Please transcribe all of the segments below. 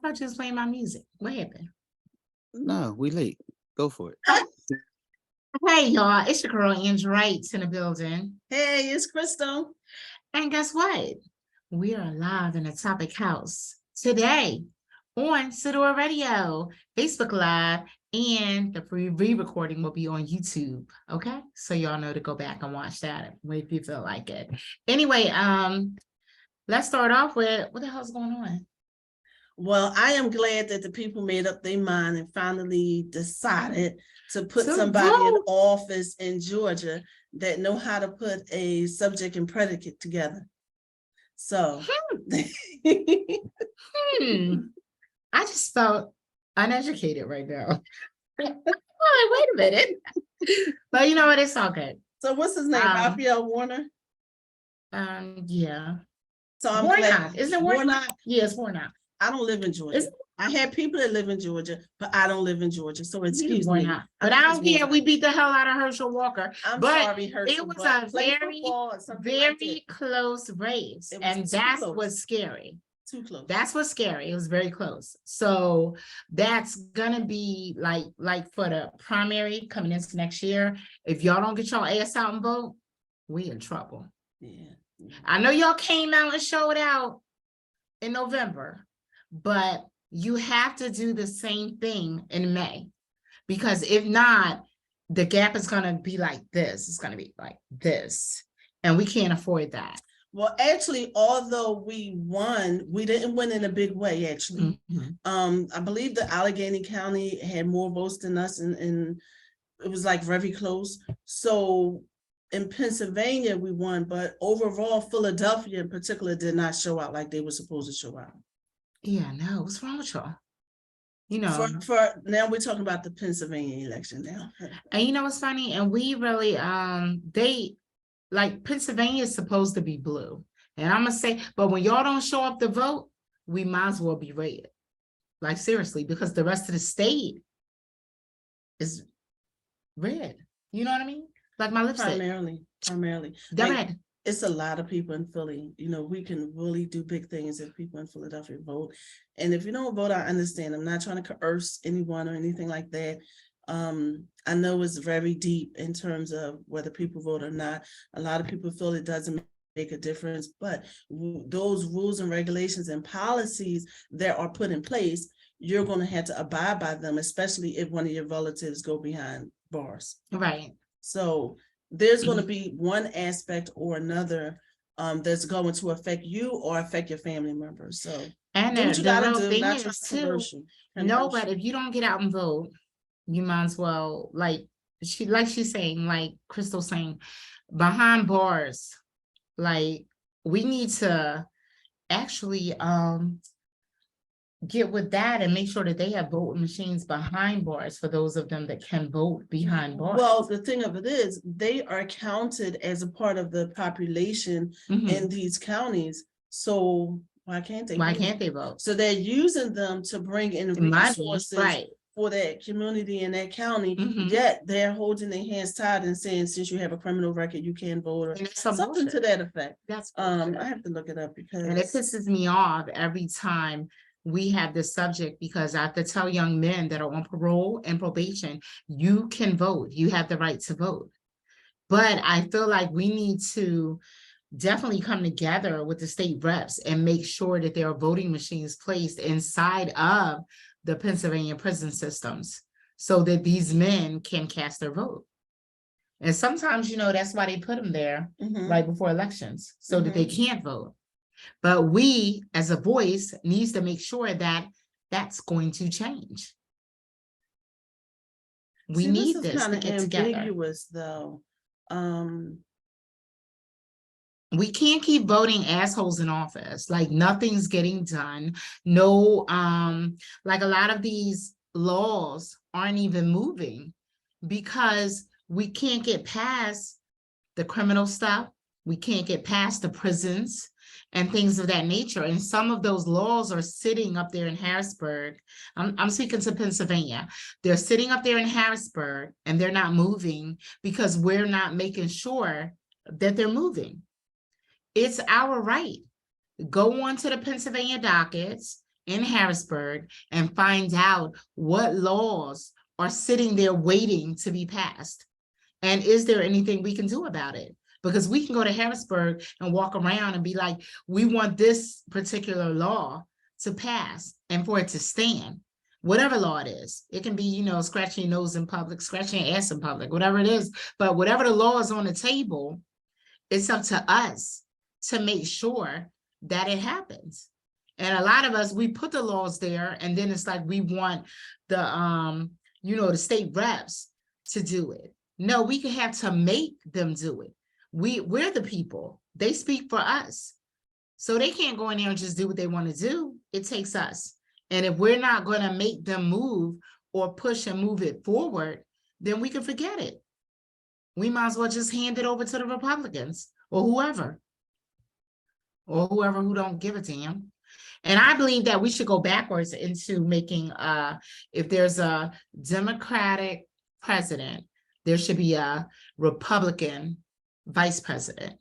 I just playing my music. What happened? No, we late. Go for it. Hey, y'all. It's your girl, Ange Wrights in the building. Hey, it's Crystal. And guess what? We are live in the Topic House today on Sadior Radio, Facebook Live, and the free re-recording will be on YouTube. Okay, so y'all know to go back and watch that if you feel like it. Anyway, let's start off with what the hell's going on. Well, I am glad that the people made up their mind and finally decided to put somebody in office in Georgia that know how to put a subject and predicate together. So I just felt uneducated right now. Oh, wait a minute. But you know what? It's all good. So what's his name? Raphael Warner? Yeah. So I'm Warnock. glad. Is it Warnock? Yeah, it's Warnock. I don't live in Georgia. I have people that live in Georgia, but I don't live in Georgia. So excuse me. But I don't care. We beat the hell out of Herschel Walker. I'm but sorry, Herschel. It was a very close race. And that's what's scary. Too close. That's what's scary. It was very close. So that's gonna be like for the primary coming into next year. If y'all don't get y'all ass out and vote, we in trouble. Yeah. I know y'all came out and showed out in November, but you have to do the same thing in May, because if not, the gap is going to be like this. It's going to be like this, and we can't afford that. Well, actually, although we won, we didn't win in a big way, actually. I believe the Allegheny County had more votes than us, and it was like very close. So in Pennsylvania, we won, but overall, Philadelphia in particular did not show out like they were supposed to show out. Yeah, no, what's wrong with y'all? You know, for now we're talking about the Pennsylvania election now. And you know what's funny? And we really, they like Pennsylvania is supposed to be blue. And I'm gonna say, but when y'all don't show up to vote, we might as well be red. Like seriously, because the rest of the state is red. You know what I mean? Like my lipstick. Primarily. They're like, red. It's a lot of people in Philly. You know, we can really do big things if people in Philadelphia vote. And if you don't vote, I understand. I'm not trying to coerce anyone or anything like that. I know it's very deep in terms of whether people vote or not. A lot of people feel it doesn't make a difference, but those rules and regulations and policies that are put in place, you're going to have to abide by them, especially if one of your relatives go behind bars. Right. So there's going to be one aspect or another that's going to affect you or affect your family members. So and do what you gotta do, not is too, no, but if you don't get out and vote, you might as well, like she's saying, like Crystal's saying, behind bars, like we need to actually get with that and make sure that they have voting machines behind bars for those of them that can vote behind bars. Well, the thing of it is, they are counted as a part of the population in these counties. So why can't they? Why can't they vote? So they're using them to bring in resources for that community in that county. Yet they're holding their hands tied and saying, since you have a criminal record, you can't vote, or something to that effect. That's I have to look it up because and it pisses me off every time we have this subject, because I have to tell young men that are on parole and probation, you can vote, you have the right to vote. But I feel like we need to definitely come together with the state reps and make sure that there are voting machines placed inside of the Pennsylvania prison systems so that these men can cast their vote. And sometimes, you know, that's why they put them there right before elections, so that they can't vote. But we, as a voice, needs to make sure that that's going to change. We need this to get together. Ambiguous, though. We can't keep voting assholes in office. Like nothing's getting done. No, like a lot of these laws aren't even moving because we can't get past the criminal stuff. We can't get past the prisons and things of that nature. And some of those laws are sitting up there in Harrisburg. I'm speaking to Pennsylvania. They're sitting up there in Harrisburg and they're not moving because we're not making sure that they're moving. It's our right. Go on to the Pennsylvania dockets in Harrisburg and find out what laws are sitting there waiting to be passed. And is there anything we can do about it? Because we can go to Harrisburg and walk around and be like, we want this particular law to pass and for it to stand. Whatever law it is, it can be, you know, scratching your nose in public, scratching your ass in public, whatever it is. But whatever the law is on the table, it's up to us to make sure that it happens. And a lot of us, we put the laws there and then it's like we want the, you know, the state reps to do it. No, we can have to make them do it. We're the people. They speak for us. So they can't go in there and just do what they want to do. It takes us. And if we're not going to make them move or push and move it forward, then we can forget it. We might as well just hand it over to the Republicans or whoever who don't give a damn. And I believe that we should go backwards into making, if there's a Democratic president, there should be a Republican vice president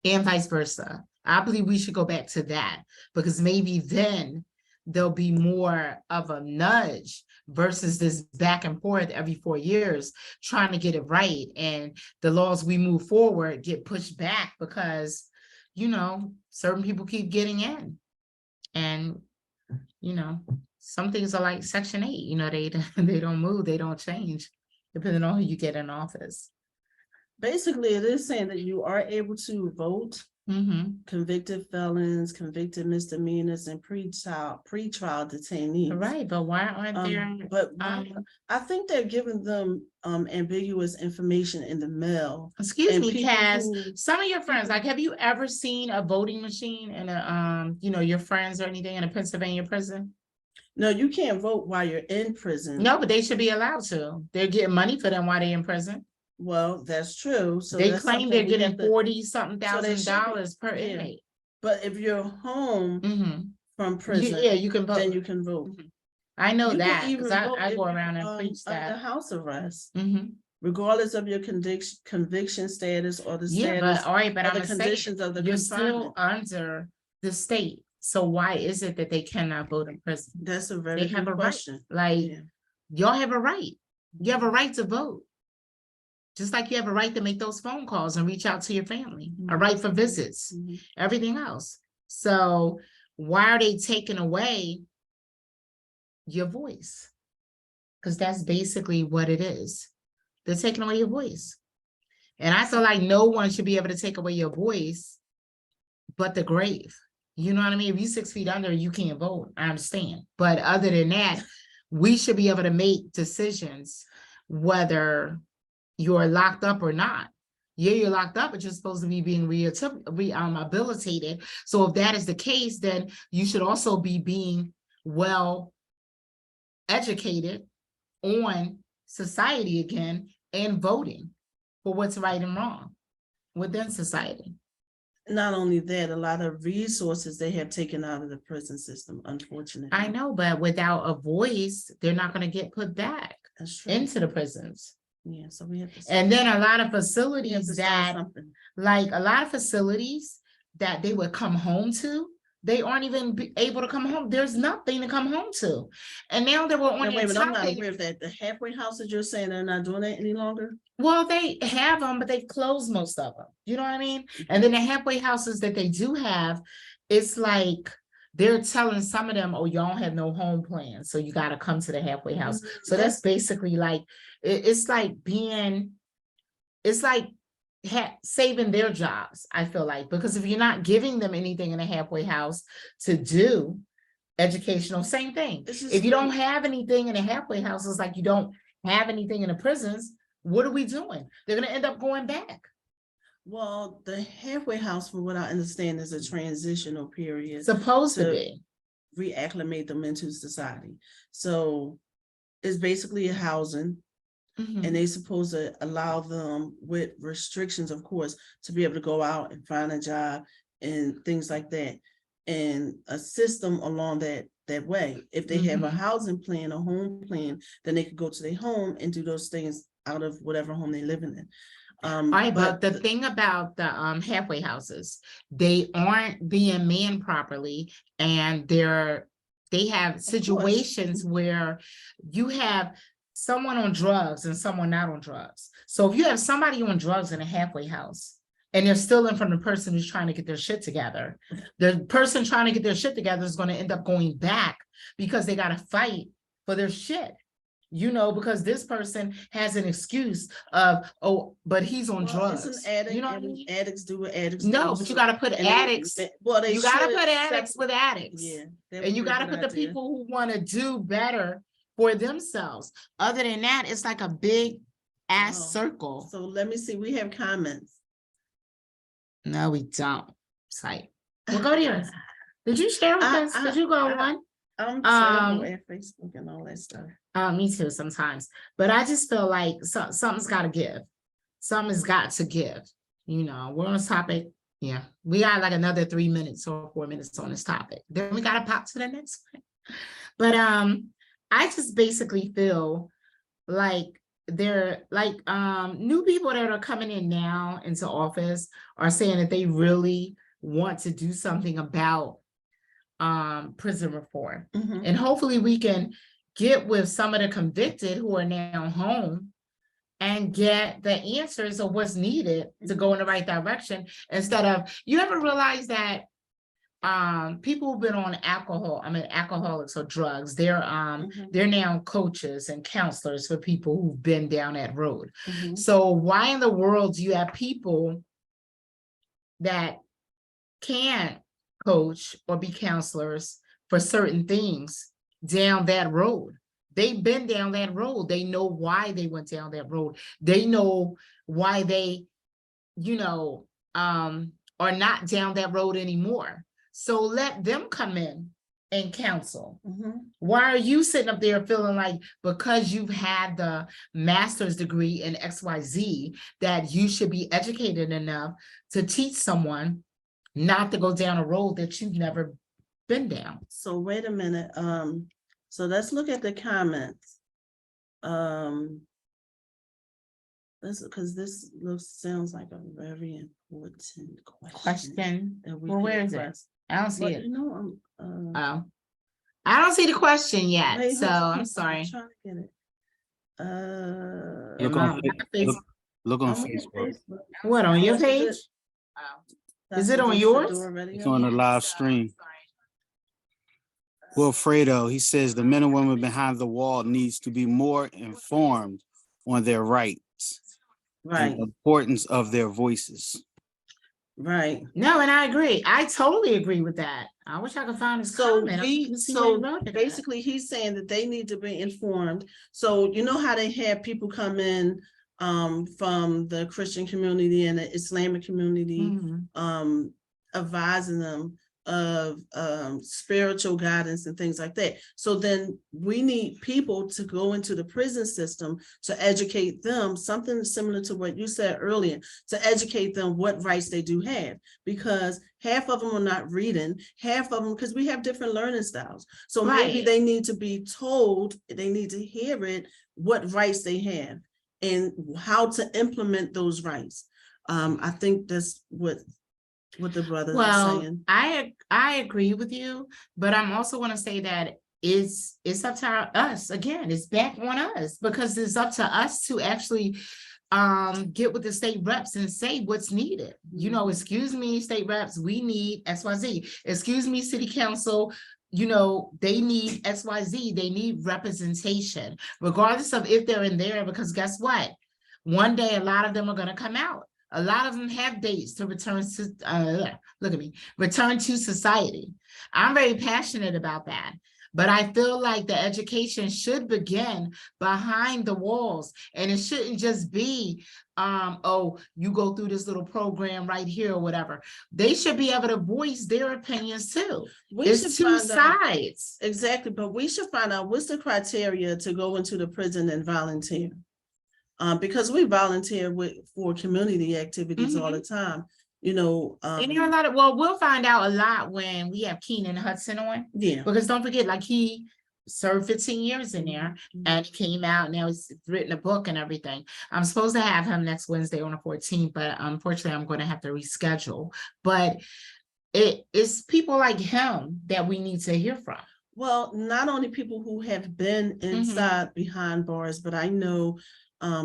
and vice versa. I believe we should go back to that because maybe then there'll be more of a nudge versus this back and forth every 4 years trying to get it right. And the laws we move forward get pushed back because, you know, certain people keep getting in. And, you know, some things are like Section 8, you know, they don't move, they don't change, depending on who you get in office. Basically, it is saying that you are able to vote, convicted felons, convicted misdemeanors, and pretrial detainees. Right, but why aren't there? But I think they're giving them ambiguous information in the mail. Excuse and me, people Cass, who- some of your friends, like, have you ever seen a voting machine in a, you know, your friends or anything in a Pennsylvania prison? No, you can't vote while you're in prison. No, but they should be allowed to. They're getting money for them while they're in prison. Well, that's true. So They that's claim something they're we have getting to- 40-something So they thousand should be- dollars per yeah. inmate. But if you're home from prison, Yeah, you can vote. then you can vote. I know You can that, even because vote I if go you, around and preach under that. house arrest, Mhm. regardless of your conviction status or the Yeah, status. but all right, but or I'm the saying, conditions of the you're still confinement. under the state. So why is it that they cannot vote in prison? That's a very They have good a right. question. Like, Yeah. y'all have a right. You have a right to vote. Just like you have a right to make those phone calls and reach out to your family, a right for visits, everything else. So why are they taking away your voice? Because that's basically what it is. They're taking away your voice. And I feel like no one should be able to take away your voice but the grave. You know what I mean? If you're 6 feet under, you can't vote. I understand. But other than that, we should be able to make decisions whether you're locked up or not. Yeah, you're locked up, but you're supposed to be being rehabilitated. So if that is the case, then you should also be being well educated on society again and voting for what's right and wrong within society. Not only that, a lot of resources they have taken out of the prison system, unfortunately. I know, but without a voice, they're not going to get put back That's true. into the prisons. Yeah, so we have to. And then a lot of we have to facilities start that, something. like a lot of facilities that they would come home to, they aren't even able to come home. There's nothing to come home to. And now they were on Now, wait a their minute, I'm not topic. aware of that. The halfway houses you're saying they're not doing that any longer? Well, they have them, but they've closed most of them. You know what I mean? And then the halfway houses that they do have, it's like they're telling some of them, oh, y'all don't have no home plan, so you got to come to the halfway house. So that's basically like, it's like being, it's like saving their jobs, I feel like, because if you're not giving them anything in a halfway house to do, educational, same thing. If you don't have anything in a halfway house, it's like you don't have anything in the prisons. What are we doing? They're going to end up going back. Well, the halfway house, from what I understand, is a transitional period. Supposed to be. Reacclimate them into society. So it's basically a housing, Mhm. and they supposed to allow them with restrictions, of course, to be able to go out and find a job and things like that, and assist them along that way. If they have a housing plan, a home plan, then they could go to their home and do those things out of whatever home they're living in. All right, but the thing about the halfway houses, they aren't being manned properly, and they're They have course. situations where you have someone on drugs and someone not on drugs. So if you have somebody on drugs in a halfway house and they're stealing from the person who's trying to get their shit together, the person trying to get their shit together is going to end up going back because they got to fight for their shit. You know, because this person has an excuse of, oh, but he's on Well, drugs. it's an addict, You know what I and mean? addicts do what addicts No, do. but you so- got to put and addicts. Well, they You got to should put addicts sep- with addicts. Yeah. that And would you be a got to good put the idea. people who want to do better for themselves. Other than that, it's like a big ass Oh, circle. So let me see, we have comments. No, we don't. It's like, well, go to yours. Did you share with us? Did you go on one? I'm terrible Um, at Facebook and all that stuff. Me too sometimes, but I just feel like something's got to give. Something's got to give. You know, we're on this topic. Yeah, we got like another 3 minutes or 4 minutes on this topic. Then we got to pop to the next one. But I just basically feel like they're like new people that are coming in now into office are saying that they really want to do something about prison reform. Mhm. And hopefully we can get with some of the convicted who are now home and get the answers of what's needed to go in the right direction, instead of, you ever realize that people who've been on alcoholics or drugs, they're now coaches and counselors for people who've been down that road. Mhm. So why in the world do you have people that can't coach or be counselors for certain things down that road? They've been down that road. They know why they went down that road. They know why they, are not down that road anymore. So let them come in and counsel. Mhm. Why are you sitting up there feeling like because you've had the master's degree in XYZ that you should be educated enough to teach someone not to go down a road that you've never been down? So wait a minute, so let's look at the comments. This sounds like a very important question. that we Well, could where is it? address. I don't see But it. you know, Oh, I don't see the question yet, wait, so hold on, I'm sorry. trying to get it. In Look on my Fa- face- Look on I'm on Facebook. Facebook. What, on your That's page? it. Is it That's on the yours? Sadior radio. It's on the live stream. Wilfredo, he says the men and women behind the wall needs to be more informed on their rights Right, and the importance of their voices. right. No, and I agree. I totally agree with that. I wish I could find his So comment. I couldn't see where he wrote it at. basically he's saying that they need to be informed. So you know how they have people come in from the Christian community and the Islamic community, Mhm. advising them of spiritual guidance and things like that. So then we need people to go into the prison system to educate them, something similar to what you said earlier, to educate them what rights they do have, because half of them are not reading, half of them, because we have different learning styles. So maybe Right. they need to be told, they need to hear it, what rights they have and how to implement those rights. I think that's what the brothers are Well, saying. I agree with you, but I'm also want to say that it's up to us again. It's back on us, because it's up to us to actually get with the state reps and say what's needed. Excuse me, state reps, we need XYZ. Excuse me, city council, they need XYZ. They need representation, regardless of if they're in there, because guess what? One day, a lot of them are going to come out. A lot of them have dates to return to, return to society. I'm very passionate about that. But I feel like the education should begin behind the walls, and it shouldn't just be, you go through this little program right here or whatever. They should be able to voice their opinions too. It's two sides. Exactly, but we should find out what's the criteria to go into the prison and volunteer. Because we volunteer for community activities all the time, And there are a lot of, we'll find out a lot when we have Keenan Hudson on, yeah. because don't forget, like, he served 15 years in there and he came out. Now he's written a book and everything. I'm supposed to have him next Wednesday on the 14th, but unfortunately I'm going to have to reschedule. But it's people like him that we need to hear from. Well, not only people who have been inside behind bars, but I know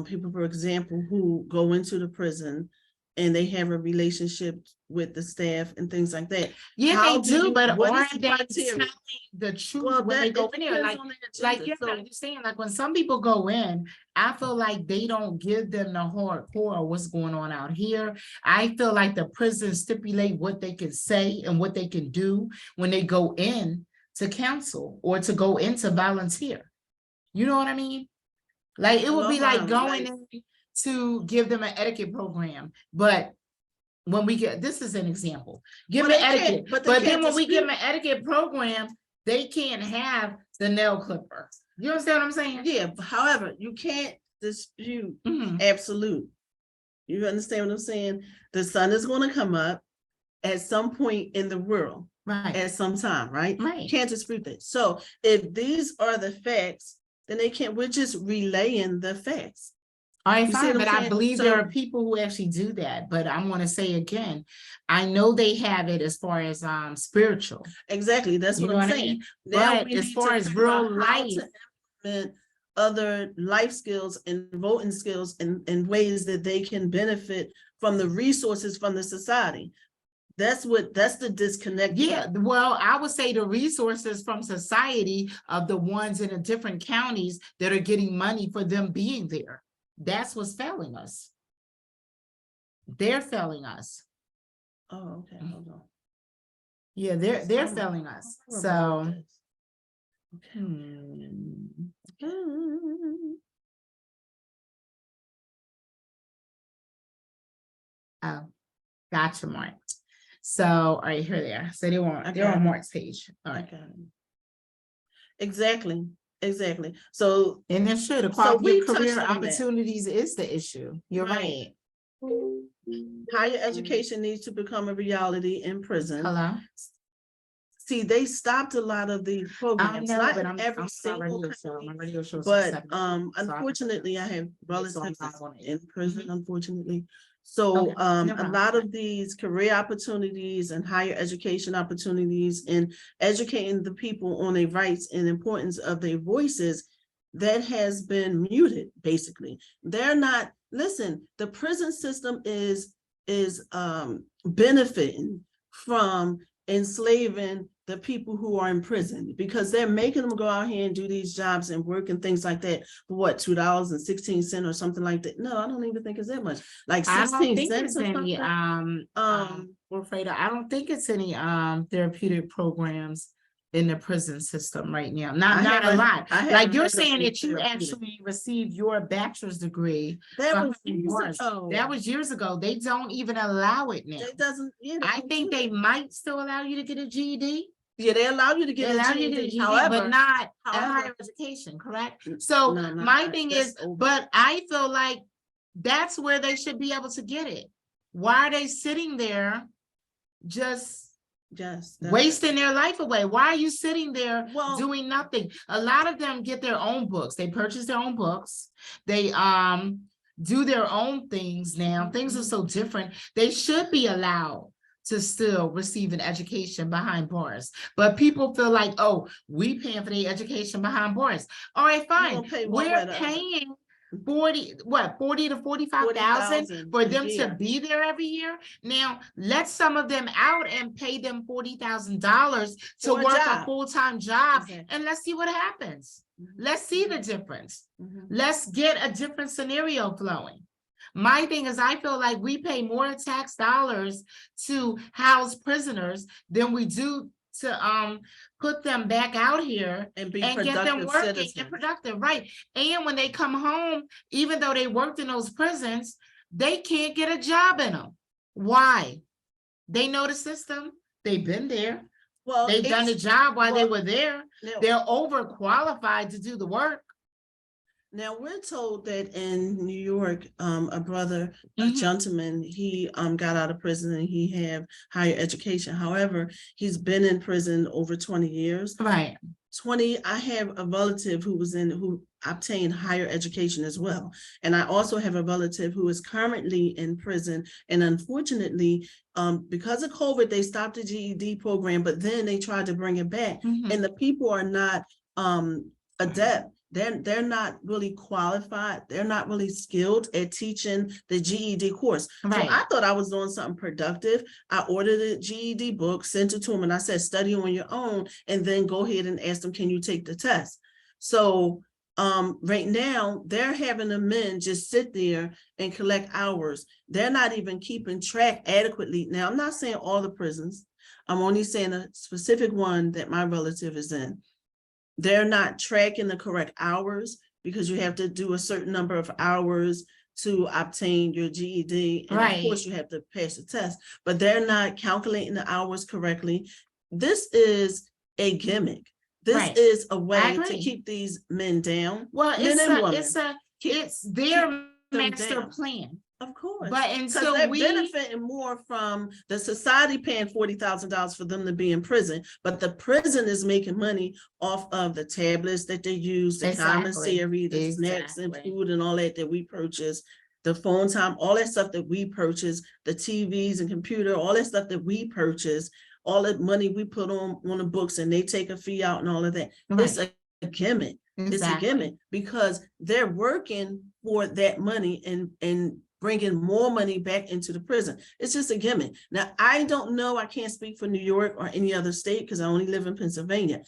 people, for example, who go into the prison and they have a relationship with the staff and things like that. Yeah, How they do, but what is aren't the they criteria? telling the truth Well, when they that go it in there? depends Like, on the like agenda. you're So, not understanding, like when some people go in, I feel like they don't give them the hardcore of what's going on out here. I feel like the prisons stipulate what they can say and what they can do when they go in to counsel or to go in to volunteer. You know what I mean? Like it would be like going in to give them an etiquette program, but when we get, this is an example, give them etiquette, but then when we give them an etiquette program, they can't have the nail clipper. You understand what I'm saying? Yeah, however, you can't dispute Mhm. absolute. You understand what I'm saying? The sun is going to come up at some point in the world, Right, at some time, right? right. Can't dispute that. So if these are the facts, then they can't, we're just relaying the facts. All right, You see fine, what I'm but I saying? believe there So- are people who actually do that, but I'm gonna say again, I know they have it as far as spiritual. Exactly, that's You what know I'm what I saying. mean? Now But we as need far to as figure out real how life, to implement other life skills and voting skills in ways that they can benefit from the resources from the society. That's the disconnect. yeah, well, I would say the resources from society of the ones in the different counties that are getting money for them being there. That's what's failing us. They're failing us. Oh, okay, hold on. Yeah, they're So, failing us. how about So, this? Okay. oh, gotcha, Mark. So, all right, here they are. So they're Okay. on Mark's page. All right. Okay. Exactly, exactly. So And it should, So equality we of career touched on that. opportunities is the issue. You're Right. right. higher education needs to become a reality in prison. Hello? See, they stopped a lot of these I programs, know, not but in I'm every on my single radio show. county, My radio show. but unfortunately, I have relatives in prison, unfortunately. So Okay, no a problem. lot of these career opportunities and higher education opportunities and educating the people on their rights and importance of their voices, that has been muted, basically. They're not, listen, the prison system is benefiting from enslaving the people who are in prison, because they're making them go out here and do these jobs and work and things like that for what, $2.16 or something like that. No, I don't even think it's that much. Like I don't 16 think cents it's or any, something. Wilfredo, I don't think it's any, therapeutic programs in the prison system right now. Not a lot. Like you're saying that you actually received your bachelor's degree. That was behind years bars. ago. That was years ago. They don't even allow it now. It doesn't, yeah, I think they might still allow you to get a GED. yeah, they allow you to They get allow a you to get a GED, GED, however, but not a however- higher education, correct? So No, not my higher. thing That's is, over. but I feel like that's where they should be able to get it. Why are they sitting there just Yes, wasting their life away? Why are you sitting there Well- doing nothing? A lot of them get their own books. They purchase their own books. They do their own things now. Things are so different. They should be allowed to still receive an education behind bars. But people feel like, oh, we paying for the education behind bars. All right, fine. gonna pay one way or We're the other. paying 40 to 45,000 $40,000 for a them year. to be there every year. Now, let some of them out and pay them $40,000 to For a work a job. full-time job, Exactly. and let's see what happens. Mhm. Let's see the difference. Mhm. Let's get a different scenario flowing. My thing is, I feel like we pay more tax dollars to house prisoners than we do to put them back out here And be and get them productive working citizens. and productive, right? And when they come home, even though they worked in those prisons, they can't get a job in them. Why? They know the system. They've been there. Well, They've done the job while they were there. now, They're overqualified to do the work. now we're told that in New York, a brother, a Mhm. gentleman, he got out of prison and he have higher education. However, he's been in prison over 20 years. Right. 20, I have a relative who obtain higher education as well. And I also have a relative who is currently in prison, and unfortunately, because of COVID, they stopped the GED program, but then they tried to bring it back, Mhm. and the people are not adept. They're not really qualified. They're not really skilled at teaching the GED course. So Right. I thought I was doing something productive. I ordered a GED book, sent it to them, and I said, study on your own, and then go ahead and ask them, can you take the test? So right now they're having the men just sit there and collect hours. They're not even keeping track adequately. Now, I'm not saying all the prisons. I'm only saying a specific one that my relative is in. They're not tracking the correct hours, because you have to do a certain number of hours to obtain your GED. And of course you have to pass the test, but they're not calculating the hours correctly. This is a gimmick. This Right. is a way I to agree. keep these men down. Well, Men it's and a, women. it's a, Keep- it's their them master down. plan. Of course. But Because until they're we, benefiting more from the society paying $40,000 for them to be in prison, but the prison is making money off of the tablets that they use, the Exactly. commissary, the snacks and Exactly. food and all that we purchase, the phone time, all that stuff that we purchase, the TVs and computer, all that stuff that we purchase, all that money we put on the books, and they take a fee out and all of that. It's right, a gimmick. It's a exactly. gimmick, because they're working for that money and bringing more money back into the prison. It's just a gimmick. Now, I don't know, I can't speak for New York or any other state, because I only live in Pennsylvania.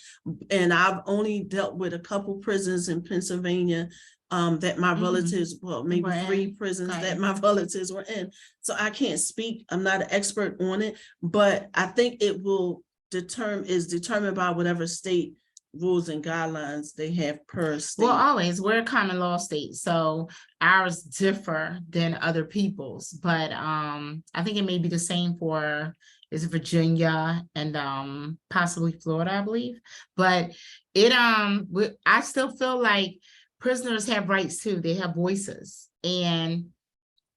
And I've only dealt with a couple prisons in Pennsylvania that my relatives, well, maybe Were 3 in. prisons Right. that my relatives were in. So I can't speak, I'm not an expert on it, but I think it will is determined by whatever state rules and guidelines they have per state. Well, always, we're a common law state, so ours differ than other people's, but I think it may be the same for is Virginia and possibly Florida, I believe. But it I still feel like prisoners have rights too. They have voices, and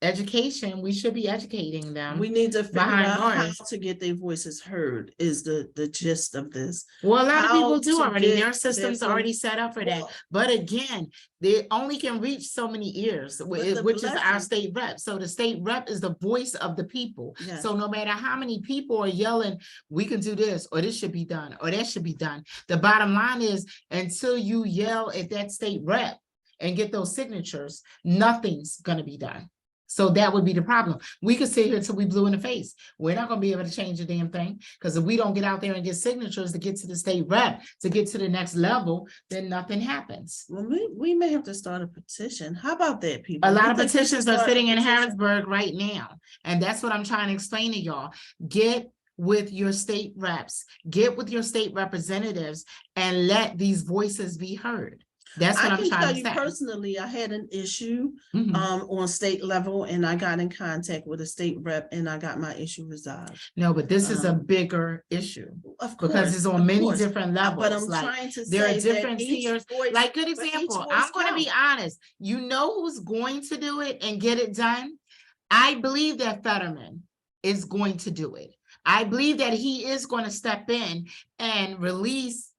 education, we should be educating them. We need to figure behind out how bars. to get their voices heard is the gist of this. Well, a lot of How people do to already. get There are their systems voice- already set up for that. Well, But again, they only can reach so many ears, the which is our blessing- state rep. So the state rep is the voice of the people. Yes. So no matter how many people are yelling, we can do this, or this should be done, or that should be done. The bottom line is, until you yell at that state rep and get those signatures, nothing's gonna be done. So that would be the problem. We could sit here till we blue in the face. We're not gonna be able to change a damn thing, because if we don't get out there and get signatures to get to the state rep, to get to the next level, then nothing happens. Well, we may have to start a petition. How about that, people? A lot You of think we should petitions are start a sitting in petition? Harrisburg right now, and that's what I'm trying to explain to y'all. Get with your state reps, get with your state representatives, and let these voices be heard. That's what I I'm can tell trying to you say. personally, I had an issue Mhm. on state level, and I got in contact with a state rep, and I got my issue resolved. No, but this is a Um, bigger issue. Of Because course, it's on of many course. different levels. But I'm like, trying to there are say that different each tiers. voice- Like, good but each example, voice I'm gonna be counts. honest. You know who's going to do it and get it done? I believe that Fetterman is going to do it. I believe that he is going to step in and release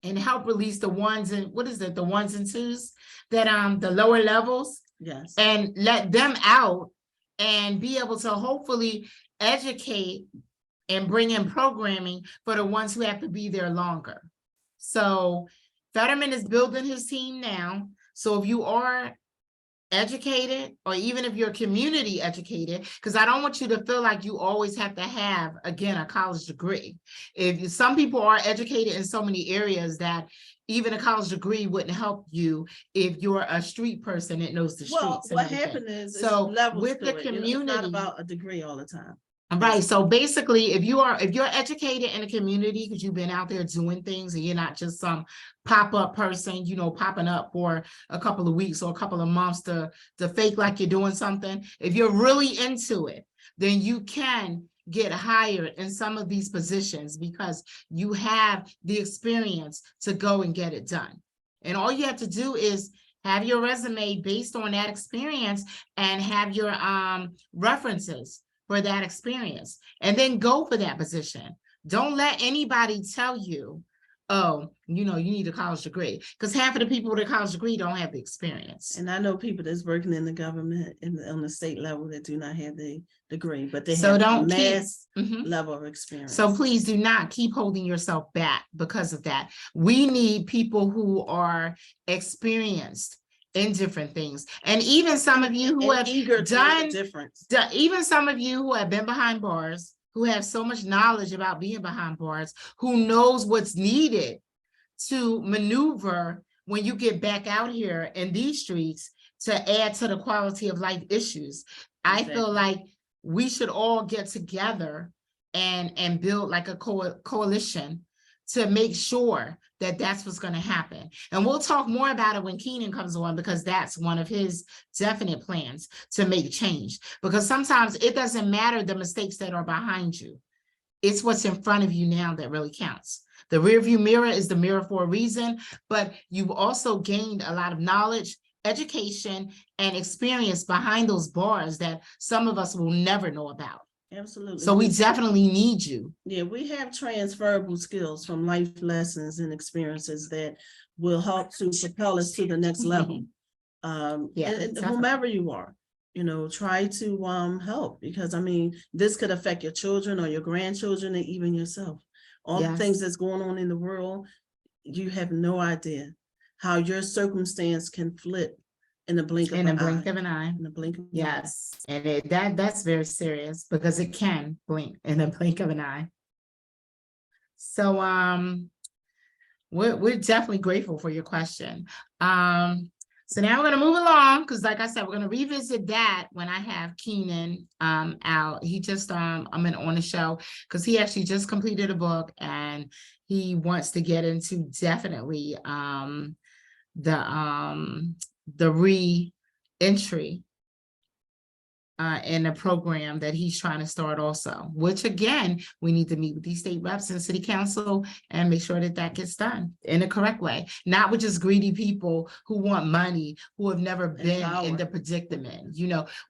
and help release the ones and what is it, the ones and twos that the lower levels, Yes. and let them out and be able to hopefully educate and bring in programming for the ones who have to be there longer. So Fetterman is building his team now. So if you are educated, or even if you're community educated, because I don't want you to feel like you always have to have, again, a college degree. Some people are educated in so many areas that even a college degree wouldn't help you if you're a street person that knows the streets. Well, and what everything. happened is So levels with to the it. You know, it's not community- about a degree all the time. Right. So basically, if you're educated in a community, because you've been out there doing things and you're not just some pop-up person, popping up for a couple of weeks or a couple of months to fake like you're doing something. If you're really into it, then you can get hired in some of these positions because you have the experience to go and get it done. And all you have to do is have your resume based on that experience and have your references for that experience, and then go for that position. Don't let anybody tell you oh, you need a college degree, because half of the people with a college degree don't have the experience. And I know people that's working in the government on the state level that do not have the degree, but they So have don't keep- mass Mhm. level of experience. So please do not keep holding yourself back because of that. We need people who are experienced in different things. And even some of you who And have eager to done make a difference. even some of you who have been behind bars, who have so much knowledge about being behind bars, who knows what's needed to maneuver when you get back out here in these streets to add to the quality of life issues. I feel Exactly. like we should all get together and build like a coalition to make sure that that's what's going to happen. And we'll talk more about it when Keenan comes on, because that's one of his definite plans to make change. Because sometimes it doesn't matter the mistakes that are behind you. It's what's in front of you now that really counts. The rearview mirror is the mirror for a reason, but you've also gained a lot of knowledge, education, and experience behind those bars that some of us will never know about. Absolutely. So we definitely need you. Yeah, we have transferable skills from life lessons and experiences that will help to propel us to the next level. Yeah, And definitely. whomever you are, try to help, because I mean, this could affect your children or your grandchildren and even yourself. All the Yes. things that's going on in the world, you have no idea how your circumstance can flip in the blink of In a an blink eye. of an eye. In the blink of an eye. Yes, and that's very serious, because it can blink in a blink of an eye. So we're definitely grateful for your question. So now we're gonna move along, because like I said, we're gonna revisit that when I have Keenan out. He just on the show because he actually just completed a book, and he wants to get into definitely the re-entry in a program that he's trying to start also, which again, we need to meet with these state reps and city council and make sure that that gets done in a correct way, not with just greedy people who want money, who have never been in the predicament.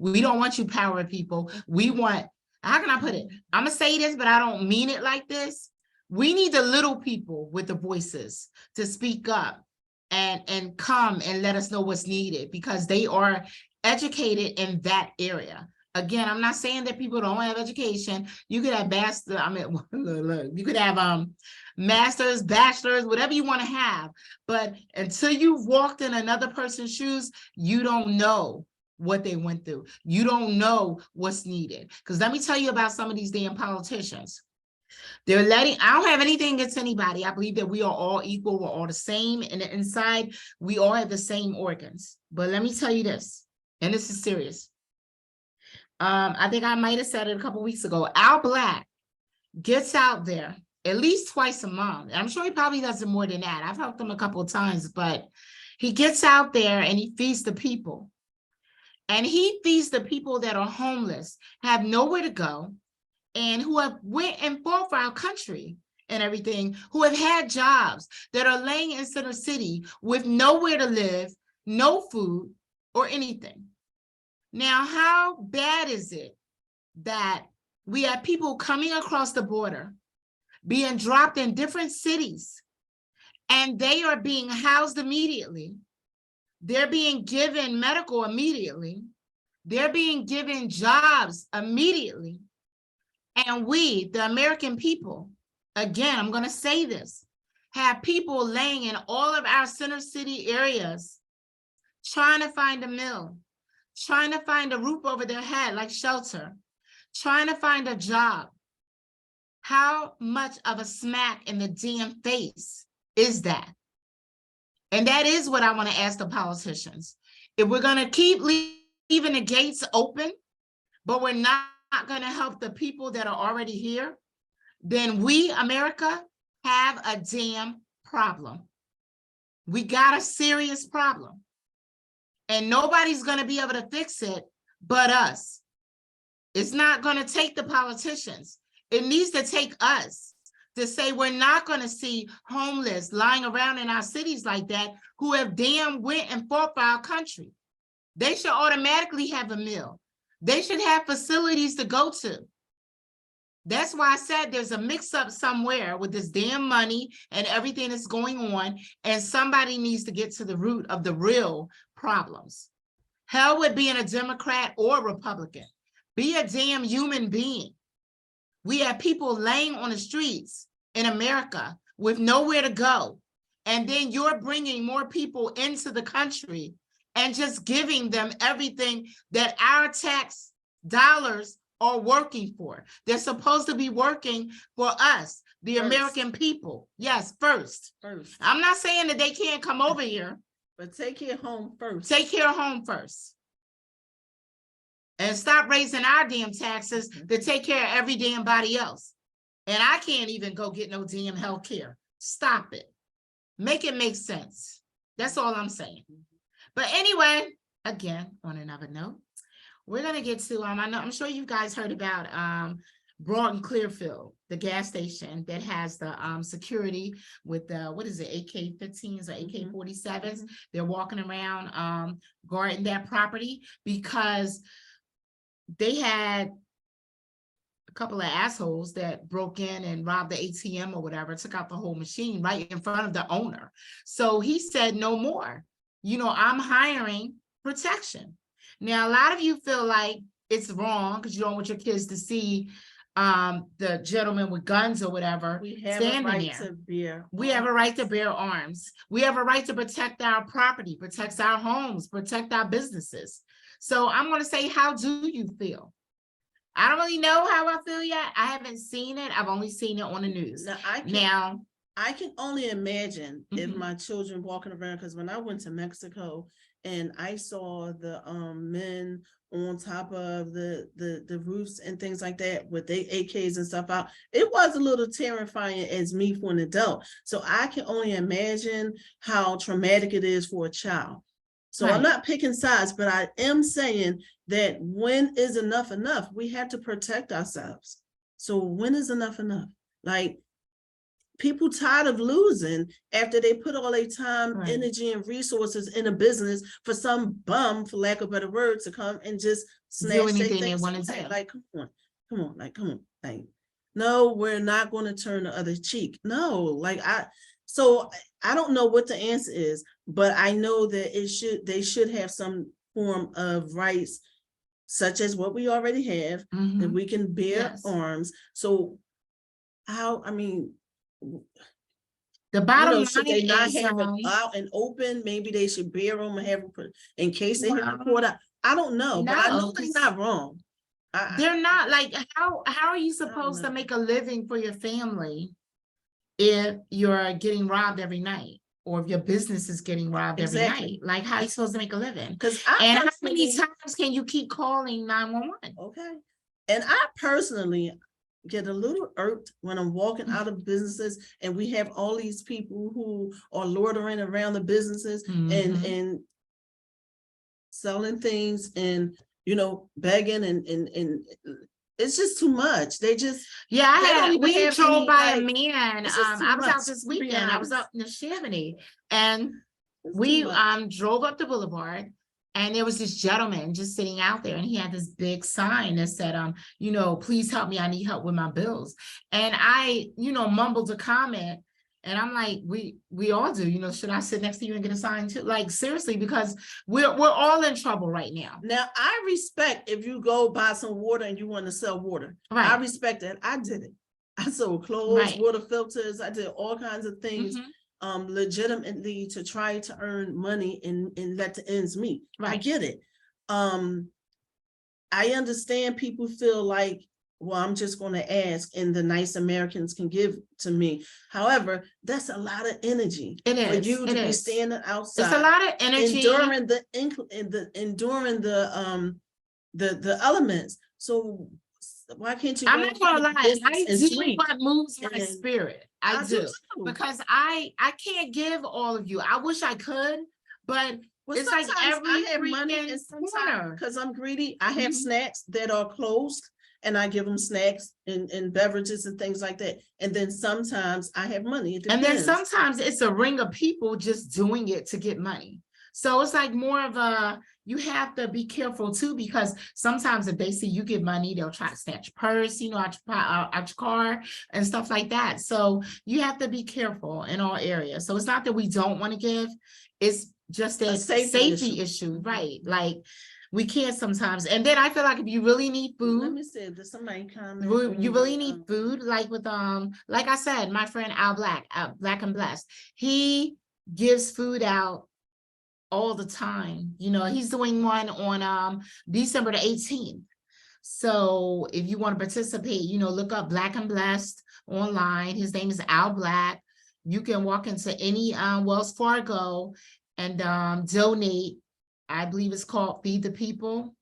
We don't want you power people. We want, how can I put it? I'm gonna say this, but I don't mean it like this. We need the little people with the voices to speak up and come and let us know what's needed, because they are educated in that area. Again, I'm not saying that people don't have education. You could have you could have masters, bachelors, whatever you want to have. But until you've walked in another person's shoes, you don't know what they went through. You don't know what's needed. Because let me tell you about some of these damn politicians. I don't have anything against anybody. I believe that we are all equal. We're all the same. And inside, we all have the same organs. But let me tell you this, and this is serious. I think I might have said it a couple weeks ago. Al Black gets out there at least twice a month. I'm sure he probably does it more than that. I've helped him a couple of times, but he gets out there and he feeds the people. And he feeds the people that are homeless, have nowhere to go, and who have went and fought for our country and everything, who have had jobs, that are laying in Center City with nowhere to live, no food or anything. Now, how bad is it that we have people coming across the border, being dropped in different cities, and they are being housed immediately? They're being given medical immediately. They're being given jobs immediately. And we, the American people, again, I'm going to say this, have people laying in all of our Center City areas, trying to find a meal, trying to find a roof over their head like shelter, trying to find a job. How much of a smack in the damn face is that? And that is what I want to ask the politicians. If we're going to keep leaving the gates open, but we're not going to help the people that are already here, then we, America, have a damn problem. We got a serious problem. And nobody's going to be able to fix it but us. It's not going to take the politicians. It needs to take us to say we're not going to see homeless lying around in our cities like that who have damn went and fought for our country. They should automatically have a meal. They should have facilities to go to. That's why I said there's a mix up somewhere with this damn money and everything that's going on, and somebody needs to get to the root of the real problems. Hell with being a Democrat or Republican. Be a damn human being. We have people laying on the streets in America with nowhere to go. And then you're bringing more people into the country and just giving them everything that our tax dollars are working for. They're supposed to be working for us, the First. American people. Yes, first. I'm not saying that they can't come over here. But take care home first. Take care of home first. And stop raising our damn taxes to take care of every damn body else. And I can't even go get no damn health care. Stop it. Make it make sense. That's all I'm saying. But anyway, again, on another note, we're gonna get to I'm sure you guys heard about Broughton Clearfield, the gas station that has the security with the, what is it, AK-15s or AK-47s. They're walking around guarding that property because they had a couple of assholes that broke in and robbed the ATM or whatever, took out the whole machine right in front of the owner. So he said, no more. I'm hiring protection. Now, a lot of you feel like it's wrong because you don't want your kids to see the gentleman with guns or whatever. We have standing a right there. to bear. We have a right to bear arms. We have a right to protect our property, protect our homes, protect our businesses. So I'm going to say, how do you feel? I don't really know how I feel yet. I haven't seen it. I've only seen it on the news. Now, I can only imagine if Mhm. my children walking around, because when I went to Mexico and I saw the men on top of the roofs and things like that with their AKs and stuff out, it was a little terrifying as me for an adult. So I can only imagine how traumatic it is for a child. So I'm Right. not picking sides, but I am saying that when is enough enough? We have to protect ourselves. So when is enough enough? Like, people tired of losing after they put all their time, Right. energy, and resources in a business for some bum, for lack of a better word, to come and just snatch their anything they things wanna away. do. Like, come on, like, no, we're not going to turn the other cheek. No, so I don't know what the answer is, but I know that they should have some form of rights, such as what we already have, that Mhm. we can bear Yes. arms. So The bottom should line they not is, have it out and open? Maybe they should bear them and have them put in case they hit the Well, court out. I don't know, but I no, know they're 'cause not wrong. they're not, like, how are you supposed to know. make a living for your family if you're getting robbed every night, or if your business is getting robbed every Exactly. night? Like, how are you supposed to make a living? Because And how many times can you keep calling 911? okay, and I personally get a little irked when I'm walking out of businesses and we have all these people who are loitering around the businesses Mhm. and selling things and begging and it's just too much. They just Yeah, don't even we have drove any, by a like, man. it's just too I was out much, this to be weekend. I was honest. up in the Chamonix, and It's we too much. drove up the boulevard, and there was this gentleman just sitting out there, and he had this big sign that said, please help me, I need help with my bills. And I, mumbled a comment, and I'm like, we all do, should I sit next to you and get a sign too? Like, seriously, because we're all in trouble right now. Now, I respect if you go buy some water and you want to sell water. Right. I respect that. I did it. I sold clothes, Right. water filters. I did all kinds of things Mhm. legitimately to try to earn money and let the ends meet. I Right. get it. I understand people feel like, well, I'm just going to ask and the nice Americans can give to me. However, that's a lot of energy It for is. you to It be is. standing outside. It's a lot of energy. Enduring the elements. So why can't you? I'm not gonna lie, I do what moves my And spirit. I do too. because I can't give all of you. I wish I could, but Well, it's like sometimes every I have money freaking and sometimes corner. because I'm greedy, I have Mhm. snacks that are closed and I give them snacks and beverages and things like that. And then sometimes I have money. It And then depends. sometimes it's a ring of people just doing it to get money. So it's like more of a, you have to be careful too, because sometimes if they see you give money, they'll try to snatch your purse, you know, out your car and stuff like that. So you have to be careful in all areas. So it's not that we don't want to give, it's just a safety issue, right? Like we can't sometimes. And then I feel like if you really need Let food, me see, does somebody comment? you on really the, need food, like with like I said, my friend Al Black, Black and Blessed, he gives food out all the time. You know, he's doing one on December the 18th. So if you want to participate, you know, look up Black and Blessed online. His name is Al Black. You can walk into any Wells Fargo and donate. I believe it's called Feed the People.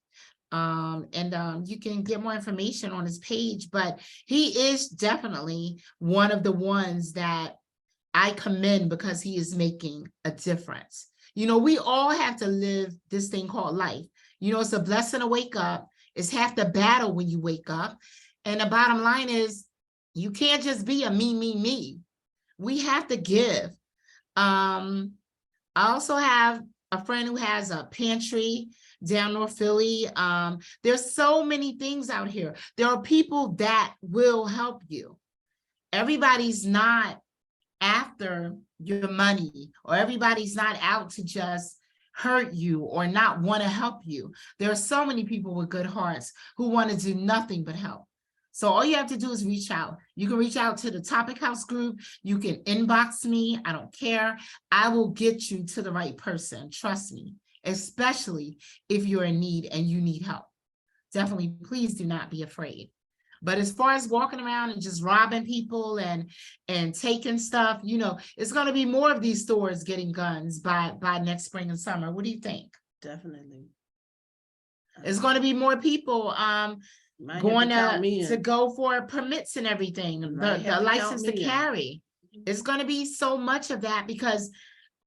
You can get more information on his page, but he is definitely one of the ones that I commend because he is making a difference. You know, we all have to live this thing called life. You know, it's a blessing to wake up. It's half the battle when you wake up. And the bottom line is, you can't just be a me. We have to give. I also have a friend who has a pantry down North Philly. There's so many things out here. There are people that will help you. Everybody's not after your money, or everybody's not out to just hurt you or not want to help you. There are so many people with good hearts who want to do nothing but help. So all you have to do is reach out. You can reach out to the Topic House group. You can inbox me. I don't care. I will get you to the right person. Trust me, especially if you're in need and you need help. Definitely, please do not be afraid. But as far as walking around and just robbing people and taking stuff, you know, it's going to be more of these stores getting guns by next spring and summer. What do you think? Definitely. It's going to be more people going to go for permits and everything, the license to carry. It's going to be so much of that because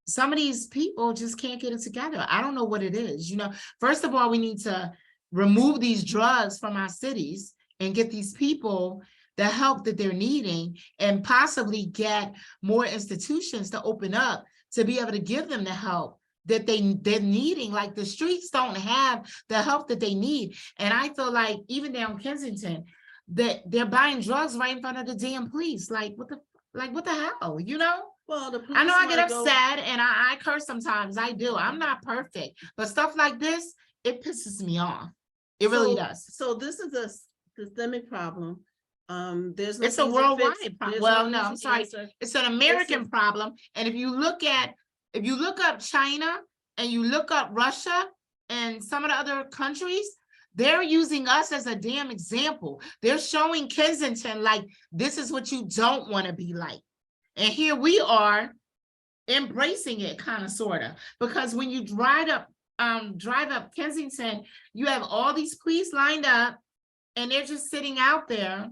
some of these people just can't get it together. I don't know what it is. You know, first of all, we need to remove these drugs from our cities and get these people the help that they're needing, and possibly get more institutions to open up to be able to give them the help that they're needing. Like the streets don't have the help that they need. And I feel like even down Kensington, that they're buying drugs right in front of the damn police. Like what the hell, you know? Well, the I know I get upset and I curse sometimes. I do. I'm not perfect, but stuff like this, it pisses me off. It really does. So this is a systemic problem. There's no it's a worldwide problem. Well, no, I'm sorry. It's an American problem. And if you look up China and you look up Russia and some of the other countries, they're using us as a damn example. They're showing Kensington like this is what you don't want to be like. And here we are embracing it, kind of, sort of, because when you drive up Kensington, you have all these police lined up and they're just sitting out there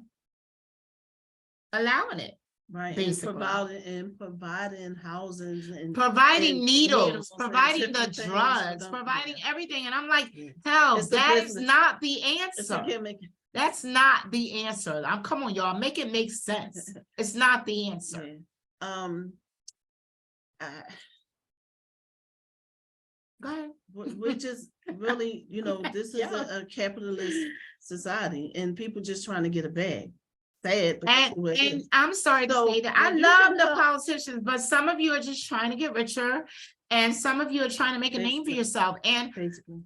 allowing it. Right, basically. and providing housing and providing needles, and providing the different things for drugs, them. providing everything. And I'm like, Yeah. hell, It's the that is business. not the It's a answer. gimmick. That's not the answer. Come on, y'all, make it make sense. It's not the answer. Yeah. Go ahead. We just really, you know, this is a capitalist society and people just trying to get a bag. Sad, And I'm sorry to say that I love the politicians, but some of you are just trying to get richer and some of you are trying to make a name for yourself. And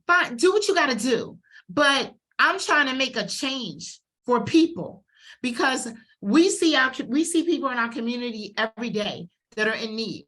fine, do what you got to do. But I'm trying to make a change for people because we see people in our community every day that are in need.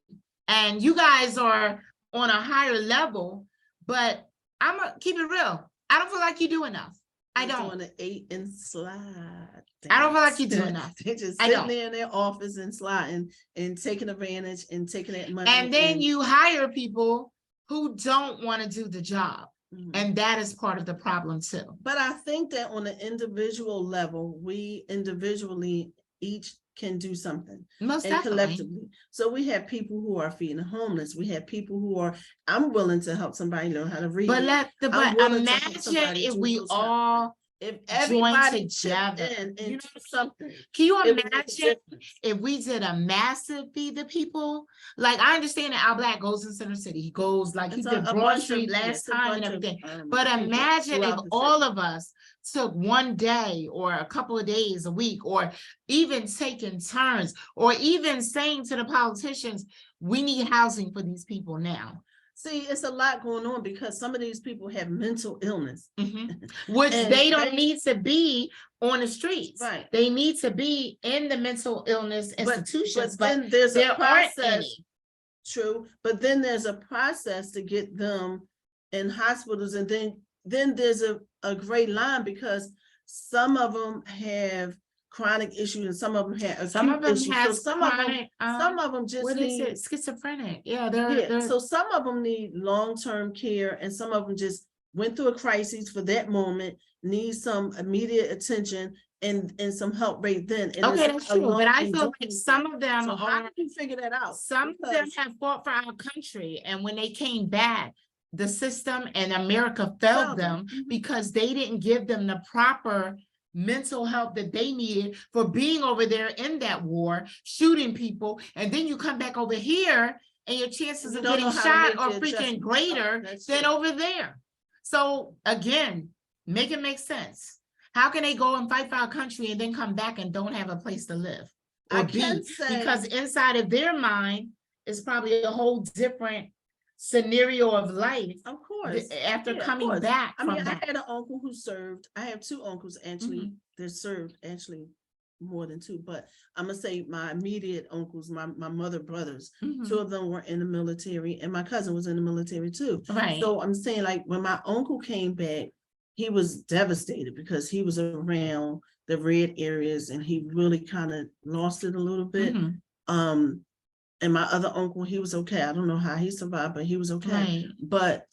And you guys are on a higher level, but I'm gonna keep it real. I don't feel like you do enough. I don't. Doing the 8 and slide. I don't feel like you do enough. They're just sitting there in their office and sliding and taking advantage and taking that money. And then you hire people who don't want to do the job. Mm-hmm. And that is part of the problem too. But I think that on an individual level, we individually each can do something. Most and definitely. Collectively. So we have people who are feeding the homeless. We have people who are, I'm willing to help somebody learn how to read. But imagine if we all if everybody chipped together. in You and know do something, Can you it would make a imagine difference. if we did a massive feed the people? Like, I understand that Al Black goes in Center City. He goes, like, he It's did a Broad bunch of- Street last it's a time and bunch of, everything. people But imagine if throughout the all city. of us took one day or a couple of days a week, or even taking turns, or even saying to the politicians, we need housing for these people now. See, it's a lot going on because some of these people have mental illness. Which And they don't they- need to be on the streets. Right. They need to be in the mental illness institutions, but then there's there a aren't process. any. True, but then there's a process to get them in hospitals, and then there's a gray line because some of them have chronic issues and some of them have Some of acute them issues. So has some chronic, of them just what is need, it? Schizophrenic. Yeah, yeah, they're so some of them need long-term care and some of them just went through a crisis for that moment, need some immediate attention and some help right then. And okay, it's that's a true. But I feel long like some of them So how are, do you figure that out? some of them Because- have fought for our country, and when they came back, the system and America failed them Mhm. because they didn't give them the proper mental help that they needed for being over there in that war, shooting people, and then you come back over here and your chances You of don't getting know how to shot make are the freaking adjustment. greater That's than true. over there. So again, make it make sense. How can they go and fight for our country and then come back and don't have a place to live or I be? can say- Because inside of their mind is probably a whole different scenario of life Of course. after Yeah, of coming course. back I mean, from I that. had an uncle who served. I have two uncles actually Mhm. that served, actually more than two, but I'm gonna say my immediate uncles, my mother brothers, Mhm. two of them were in the military and my cousin was in the military too. Right. So I'm saying, like, when my uncle came back, he was devastated because he was around the red areas and he really kind of lost it a little bit. Mhm. And my other uncle, he was okay. I don't know how he survived, but he was okay. Right. But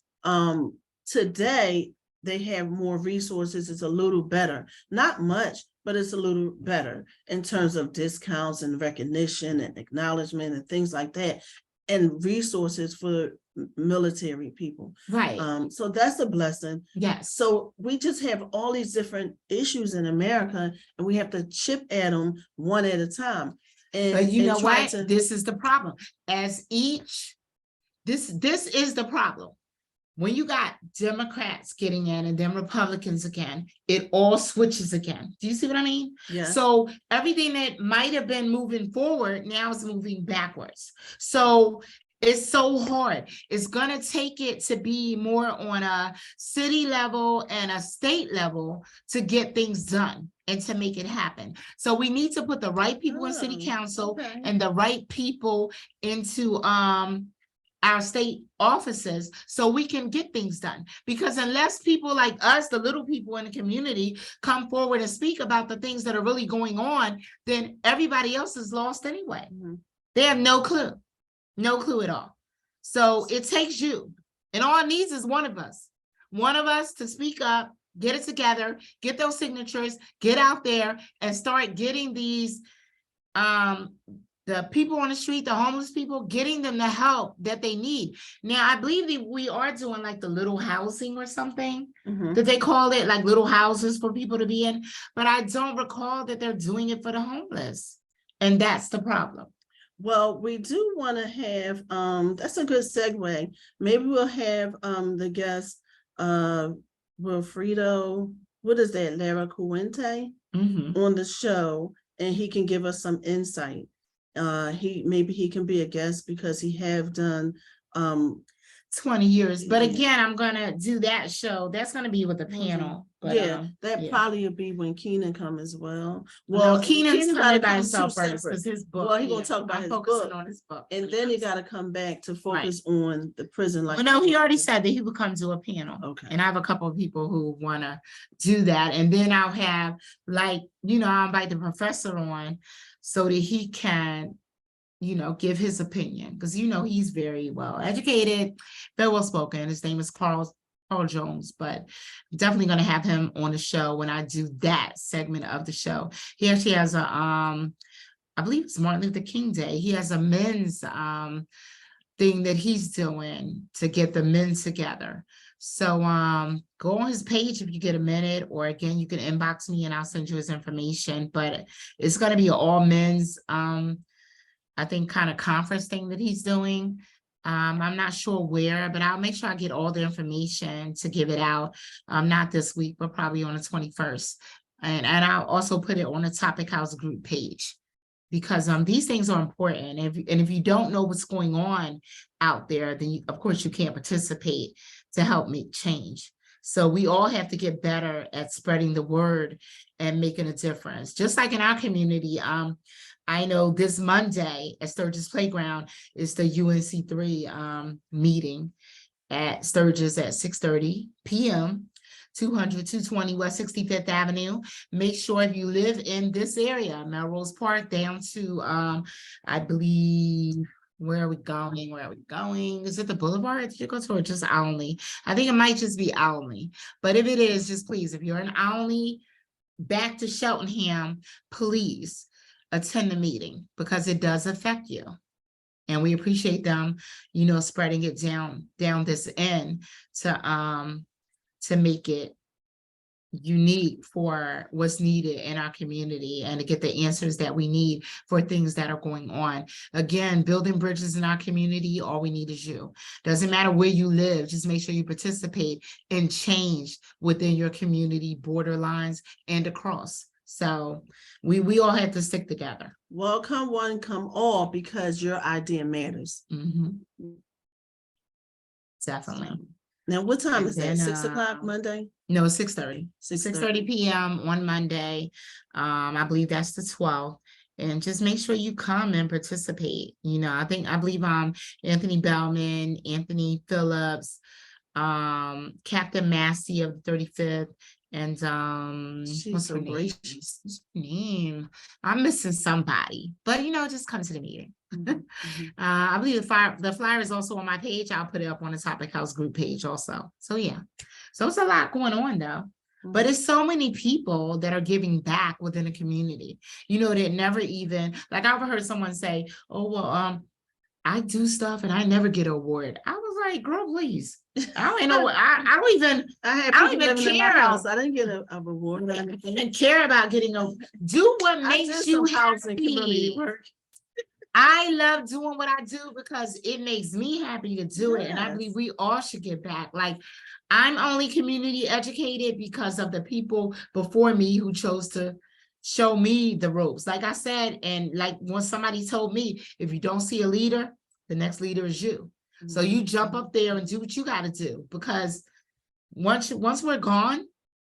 today they have more resources. It's a little better, not much, but it's a little better in terms of discounts and recognition and acknowledgement and things like that, and resources for military people. Right. So that's a blessing. Yes. So we just have all these different issues in America, and we have to chip at them one at a time. But you and know try what? to- This is the problem. This is the problem. When you got Democrats getting in and then Republicans again, it all switches again. Do you see what I mean? Yeah. So everything that might have been moving forward now is moving backwards. So it's so hard. It's gonna take it to be more on a city level and a state level to get things done and to make it happen. So we need to put the right people in city Oh, council okay. and the right people into our state offices so we can get things done. Because unless people like us, the little people in the community, come forward and speak about the things that are really going on, then everybody else is lost anyway. Mhm. They have no clue at all. So it takes you, and all it needs is one of us to speak up, get it together, get those signatures, get out there and start getting these, the people on the street, the homeless people, getting them the help that they need. Now, I believe that we are doing like the little housing or something Mhm. that they call it, like little houses for people to be in, but I don't recall that they're doing it for the homeless. And that's the problem. Well, we do want to have, that's a good segue. Maybe we'll have the guest, Wilfredo, what is that, Lara Cuente, Mhm. on the show, and he can give us some insight. Maybe he can be a guest because he have done 20 years, but Yeah. again, I'm gonna do that show. That's gonna be with the panel. But, yeah, that yeah. probably will be when Keenan come as well. Well, Keenan's gotta coming by come himself too first separate. because his book. Well, he gonna yeah, talk about I'm his focusing book. on his book. And then he gotta come back to focus on the prison life. Well, no, he already said that he would come to a panel. Okay. And I have a couple of people who wanna do that. And then I'll have, like, I'll invite the professor on so that he can, give his opinion. Because, he's very well educated, very well spoken. His name is Carl Jones, but I'm definitely going to have him on the show when I do that segment of the show. He actually has a, I believe it's Martin Luther King Day. He has a men's thing that he's doing to get the men together. So go on his page if you get a minute, or again, you can inbox me and I'll send you his information. But it's going to be an all men's, I think, kind of conference thing that he's doing. I'm not sure where, but I'll make sure I get all the information to give it out. Not this week, but probably on the 21st. And I'll also put it on the Topic House group page, because these things are important. And if you don't know what's going on out there, then of course you can't participate to help make change. So we all have to get better at spreading the word and making a difference. Just like in our community, I know this Monday at Sturgis Playground is the UNC3 meeting at Sturgis at 6:30 p.m. 220 West 65th Avenue. Make sure if you live in this area, Melrose Park down to, I believe, where are we going? Where are we going? Is it the Boulevard? Did you go to, or just Alney? I think it might just be Alney. But if it is, just please, if you're in Alney, back to Cheltenham, please attend the meeting, because it does affect you. And we appreciate them, spreading it down this end to make it unique for what's needed in our community and to get the answers that we need for things that are going on. Again, building bridges in our community, all we need is you. Doesn't matter where you live, just make sure you participate in change within your community borderlines and across. So we all have to stick together. Well, come one, come all, because your idea matters. Definitely. Now, what time And is that? then, 6 o'clock Monday? No, 6:30. 6:30 p.m. on Monday. I believe that's the 12th. And just make sure you come and participate. I believe Anthony Bellman, Anthony Phillips, Captain Massey of the 35th, and She's what's so her name? gracious. What's her name? I'm missing somebody, but just come to the meeting. I believe the flyer is also on my page. I'll put it up on the Topic House group page also. So yeah, so it's a lot going on though. But it's so many people that are giving back within the community. That never even, like, I've heard someone say, "Oh well, I do stuff and I never get an award." I was like, "Girl, please." I don't know. I don't even. I don't don't even even care. house. I didn't get a reward. I don't even care about getting a. Do what makes you housing community happy. work. I love doing what I do because it makes me happy to do it. And I believe Yes. we all should give back. Like, I'm only community educated because of the people before me who chose to show me the ropes. Like I said, and like when somebody told me, if you don't see a leader, the next leader is you. So you jump up there and do what you got to do, because once we're gone,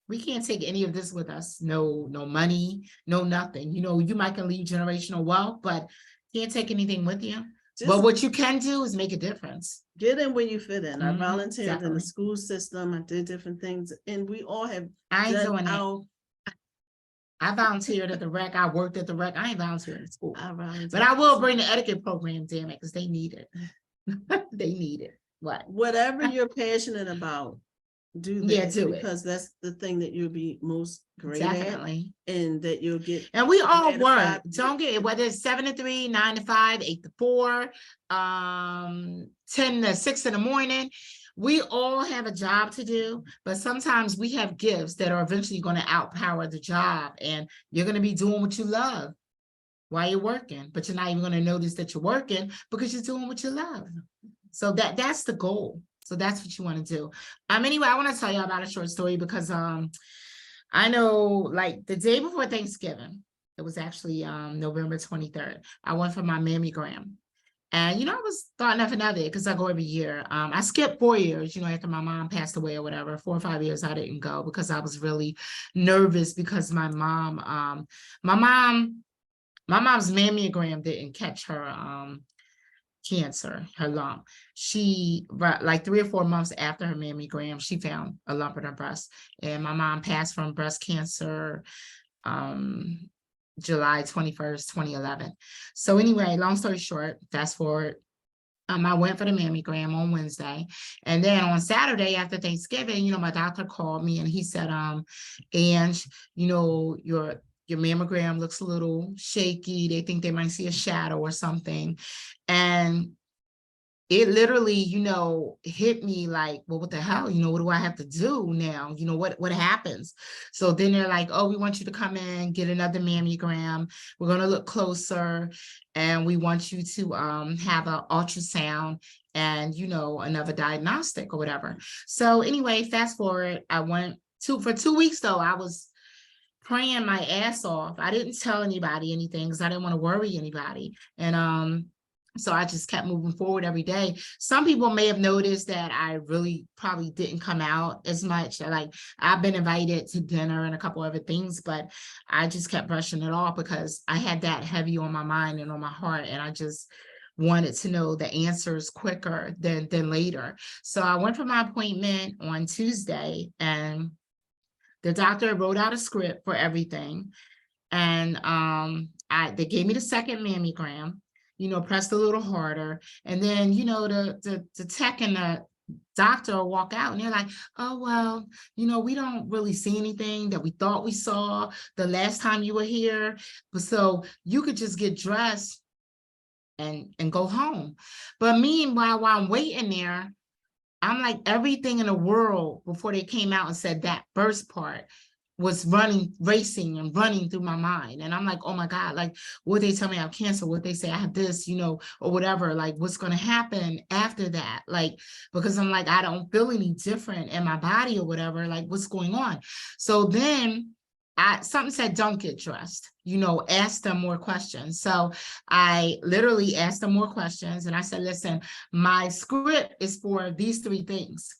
we can't take any of this with us. No money, no nothing. You might can leave generational wealth, but can't take anything with you. But what you can do is make a difference. Get in where you fit in. I volunteered in definitely. the school system. I did different things, and we all have I ain't done doing our. it. I volunteered at the rec. I worked at the rec. I ain't volunteering at school. I volunteered. But I will bring the etiquette program, damn it, because they need it. They need it. What? Whatever you're passionate about, do that. Yeah, do it. Because that's the thing that you'll be most great Definitely. at, and that you'll get. And we all 9 to work. 5. Don't get it, whether it's 7 to 3, 9 to 5, 8 to 4, 10 to 6 in the morning. We all have a job to do, but sometimes we have gifts that are eventually going to outpower the job, and you're going to be doing what you love while you're working, but you're not even going to notice that you're working because you're doing what you love. So that's the goal. So that's what you want to do. Anyway, I want to tell you about a short story because I know, like, the day before Thanksgiving, it was actually November 23rd. I went for my mammogram. And, I was thought nothing of it because I go every year. I skipped 4 years, after my mom passed away or whatever. 4 or 5 years I didn't go because I was really nervous because my mom's mammogram didn't catch her cancer, her lump. She, like 3 or 4 months after her mammogram, she found a lump in her breast. And my mom passed from breast cancer July 21st, 2011. So anyway, long story short, fast forward, I went for the mammogram on Wednesday. And then on Saturday after Thanksgiving, my doctor called me and he said, Ange, your mammogram looks a little shaky. They think they might see a shadow or something. And it literally, hit me like, well, what the hell? What do I have to do now? What happens? So then they're like, oh, we want you to come in, get another mammogram. We're going to look closer, and we want you to have an ultrasound and, another diagnostic or whatever. So anyway, fast forward, I went for 2 weeks though. I was praying my ass off. I didn't tell anybody anything because I didn't want to worry anybody. And so I just kept moving forward every day. Some people may have noticed that I really probably didn't come out as much. Like, I've been invited to dinner and a couple other things, but I just kept brushing it off because I had that heavy on my mind and on my heart. And I just wanted to know the answers quicker than later. So I went for my appointment on Tuesday, and the doctor wrote out a script for everything. And they gave me the second mammogram, pressed a little harder. And then, the tech and the doctor will walk out and they're like, oh, well, we don't really see anything that we thought we saw the last time you were here. But so you could just get dressed and go home. But meanwhile, while I'm waiting there, I'm like, everything in the world before they came out and said that first part was racing and running through my mind. And I'm like, oh my God, like, what they tell me I have cancer, what they say I have this, or whatever, like, what's going to happen after that? Like, because I'm like, I don't feel any different in my body or whatever, like, what's going on? So then something said, don't get dressed, ask them more questions. So I literally asked them more questions, and I said, listen, my script is for these 3 things.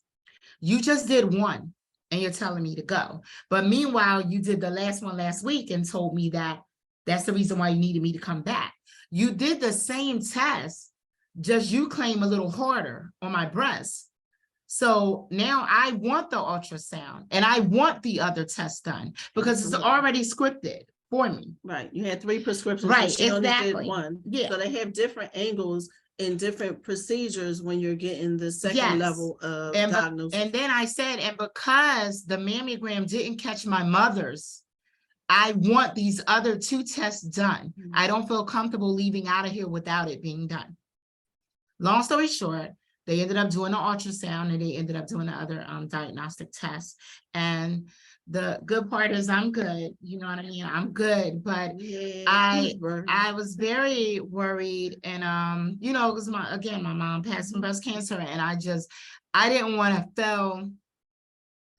You just did one and you're telling me to go. But meanwhile, you did the last one last week and told me that that's the reason why you needed me to come back. You did the same test, just you claim a little harder on my breast. So now I want the ultrasound and I want the other test done because it's already scripted for me. Right. You had 3 prescriptions. Right, So she only did exactly. 1. Yeah. So they have different angles and different procedures when you're getting the second level of diagnosis. And then I said, and because the mammogram didn't catch my mother's, I want these other 2 tests done. I don't feel comfortable leaving out of here without it being done. Long story short, they ended up doing an ultrasound and they ended up doing the other diagnostic tests. And the good part is I'm good. You know what I mean? I'm good, but Yeah, I was very worried, and because my mom passed from breast cancer, and I didn't want to fail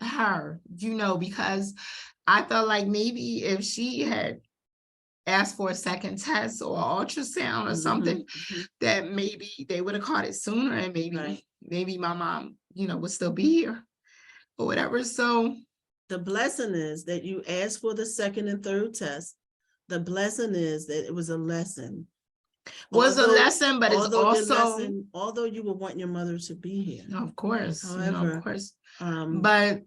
her, because I felt like maybe if she had asked for a second test or ultrasound or something, that maybe they would have caught it sooner, and maybe my mom, would still be here or whatever. So the blessing is that you asked for the second and third test. The blessing is that it was a lesson. But it's also although you would want your mother to be here. Of course. However, of course. But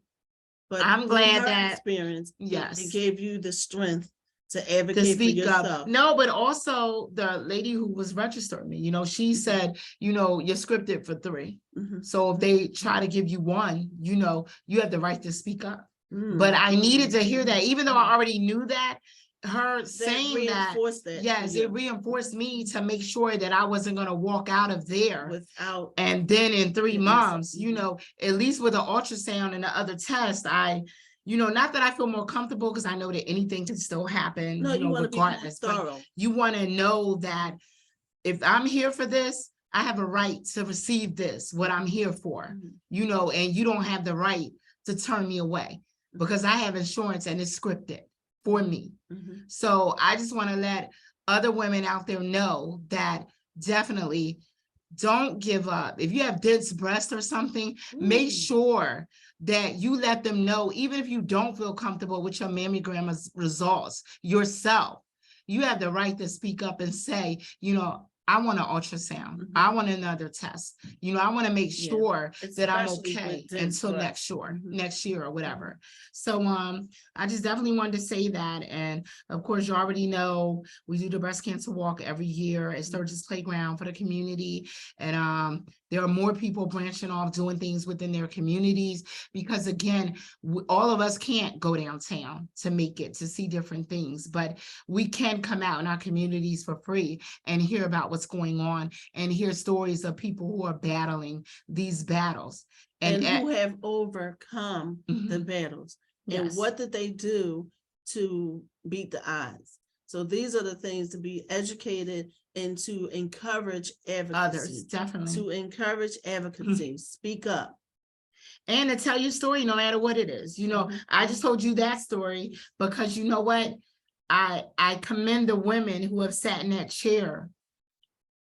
I'm glad that experience, yes, it gave you the strength to advocate for yourself. Up. No, but also the lady who was registering me, she said, you're scripted for 3. So if they try to give you 1, you have the right to speak up. But I needed to hear that, even though I already knew that. Her saying that, yes, it reinforced me to make sure that I wasn't going to walk out of there without. And then in 3 months, at least with an ultrasound and the other test, not that I feel more comfortable, because I know that anything can still happen, regardless. But you want to know that if I'm here for this, I have a right to receive this, what I'm here for, and you don't have the right to turn me away, because I have insurance and it's scripted for me. So I just want to let other women out there know that definitely don't give up. If you have dense breast or something, make sure that you let them know, even if you don't feel comfortable with your mammogram results yourself, you have the right to speak up and say, I want an ultrasound. I want another test. I want to make sure that I'm okay until next year or whatever. So I just definitely wanted to say that. And of course, you already know we do the breast cancer walk every year at Sturgis Playground for the community. And there are more people branching off, doing things within their communities, because again, all of us can't go downtown to make it, to see different things, but we can come out in our communities for free and hear about what's what's going on and hear stories of people who are battling these battles. And who have overcome the Mhm. battles. And Yes. what did they do to beat the odds? So these are the things to be educated and to encourage Others, advocacy. definitely. To encourage advocacy, speak up. And to tell your story no matter what it is. You know, Mhm. I just told you that story because you know what? I commend the women who have sat in that chair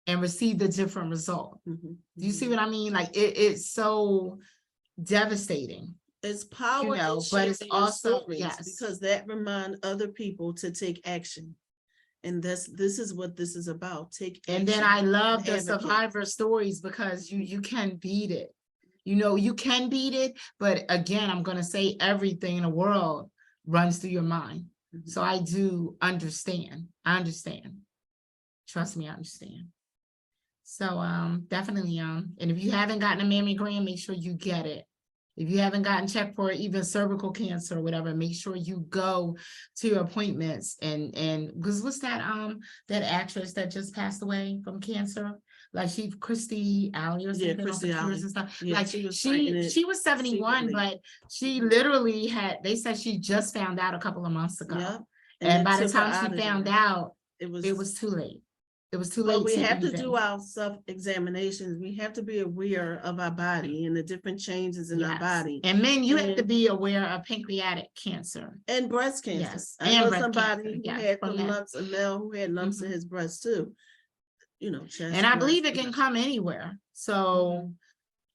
and received a different result. Mhm. Do you see what I mean? Like it's so devastating. It's power know, in but it's sharing your also- stories, yes. because that remind other people to take action. And this is what this is about. Take action. And then I love and the advocate. survivor stories because you can beat it. You know, you can beat it, but again, I'm gonna say everything in the world runs through your mind. Mhm. So I do understand. I understand. Trust me, I understand. So definitely and if you haven't gotten a mammogram, make sure you get it. If you haven't gotten checked for even cervical cancer or whatever, make sure you go to your appointments and because what's that actress that just passed away from cancer? Like Christy Alley or something Christy on Cures Alley. and stuff. Yeah, like she was fighting it she was 71, secretly. but she literally they said she just found out a couple of months ago. Yep. And it by the took her time out she of found there. out, it was too late. It was too But late. we have to even- do our self-examinations. We have to be aware of our body and the different changes in our Yes. body. And men, you have to And- be aware of pancreatic cancer. And breast cancer. Yes, I and know breast somebody cancer, who yes, had from some that. lumps, a male who had lumps in Mhm. his breast too. You know, chest. And I breast, believe it can whatever. come anywhere. So,